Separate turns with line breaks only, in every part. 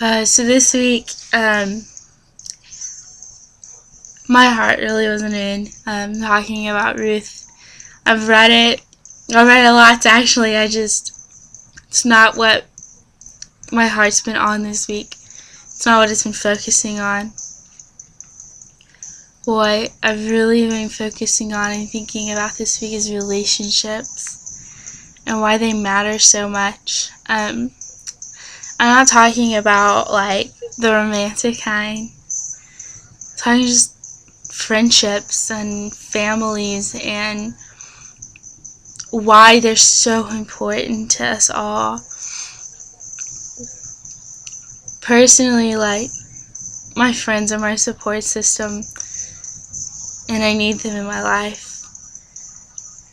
So this week, my heart really wasn't in talking about Ruth. I've read it. I've read a lot, actually. It's not what my heart's been on this week. It's not what it's been focusing on. What I've really been focusing on and thinking about this week is relationships and why they matter so much. I'm not talking about like the romantic kind. I'm talking just friendships and families and why they're so important to us all. Personally, like, my friends are my support system, and I need them in my life.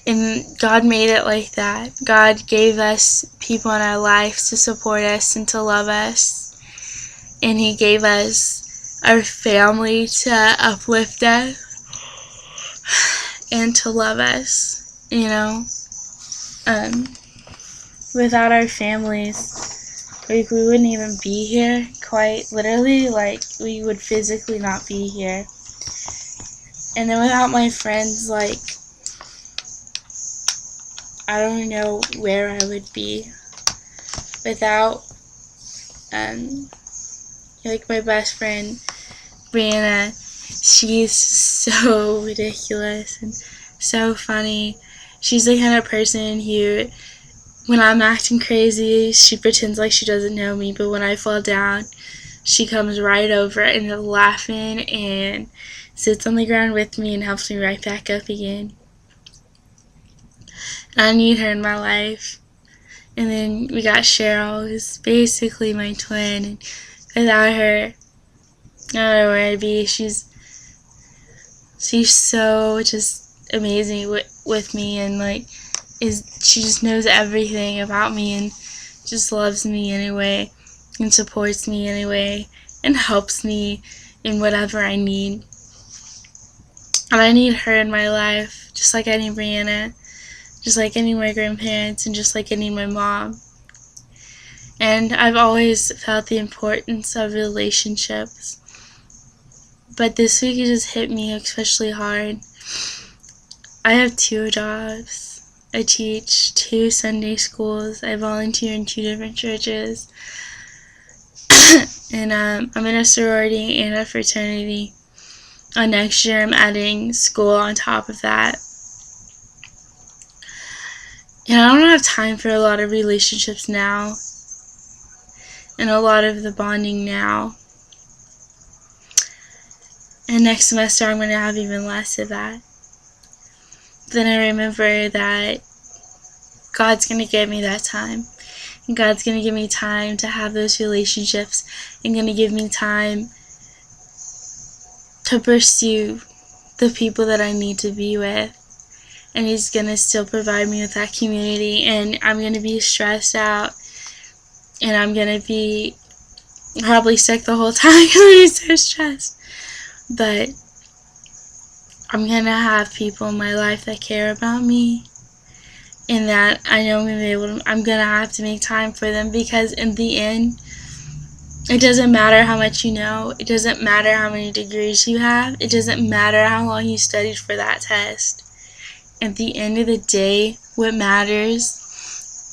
And God made it like that. God gave us people in our lives to support us and to love us. And He gave us our family to uplift us and to love us, you know. Without our families, we wouldn't even be here, quite literally. Like, we would physically not be here. And then without my friends, like, I don't know where I would be. Without, like, my best friend, Brianna, she's so ridiculous and so funny. She's the kind of person who, when I'm acting crazy, she pretends like she doesn't know me, but when I fall down, she comes right over and is laughing and sits on the ground with me and helps me right back up again. And I need her in my life. And then we got Cheryl, who's basically my twin, and without her, I don't know where I'd be. She's so just amazing with me, and like she just knows everything about me and just loves me anyway and supports me anyway and helps me in whatever I need. And I need her in my life, just like I need Brianna, just like I need my grandparents, and just like I need my mom. And I've always felt the importance of relationships, but this week it just hit me especially hard. I have 2 jobs. I teach 2 Sunday schools. I volunteer in 2 different churches. And I'm in a sorority and a fraternity. Next year I'm adding school on top of that. And I don't have time for a lot of relationships now. And a lot of the bonding now. And next semester I'm going to have even less of that. Then I remember that God's going to give me that time. And God's going to give me time to have those relationships. And going to give me time to pursue the people that I need to be with. And He's going to still provide me with that community. And I'm going to be stressed out. And I'm going to be probably sick the whole time because I'm so stressed. But I'm going to have people in my life that care about me, and that I know I'm going to have to make time for them, because in the end, it doesn't matter how much you know, it doesn't matter how many degrees you have, it doesn't matter how long you studied for that test. At the end of the day, what matters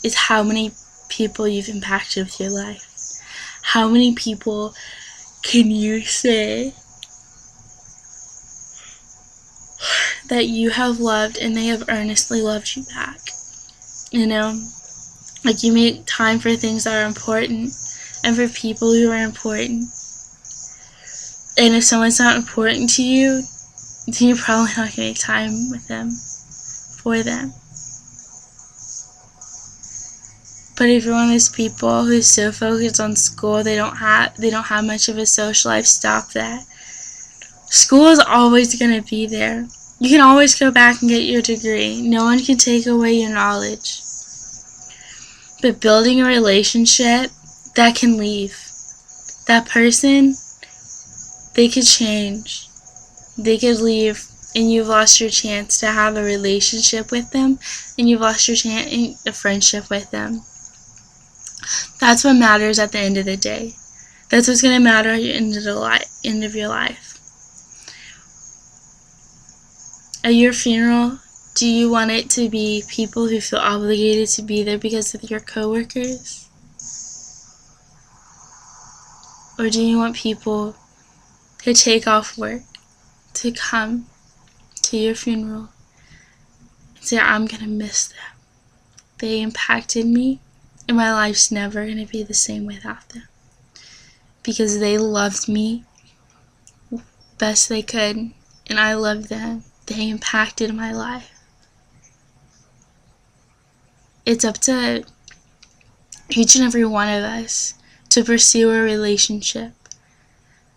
is how many people you've impacted with your life. How many people can you say that you have loved and they have earnestly loved you back? You know, like, you make time for things that are important and for people who are important. And if someone's not important to you, then you're probably not going to make time with them, for them. But if you're one of those people who's so focused on school they don't have much of a social life, stop that. School is always going to be there. You can always go back and get your degree. No one can take away your knowledge. But building a relationship, that can leave. That person, they could change. They could leave, and you've lost your chance to have a relationship with them, and you've lost your chance, a friendship with them. That's what matters at the end of the day. That's what's going to matter at the end of your life. At your funeral, do you want it to be people who feel obligated to be there because of your coworkers? Or do you want people who take off work to come to your funeral and say, I'm going to miss them. They impacted me, and my life's never going to be the same without them. Because they loved me best they could, and I loved them. They impacted my life. It's up to each and every one of us to pursue a relationship,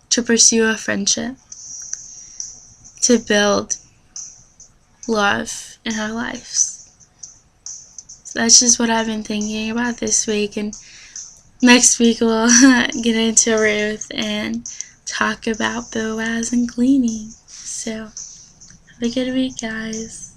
to pursue a friendship, to build love in our lives. So that's just what I've been thinking about this week, and next week we'll get into Ruth and talk about Boaz and gleaning. So have a good week, guys.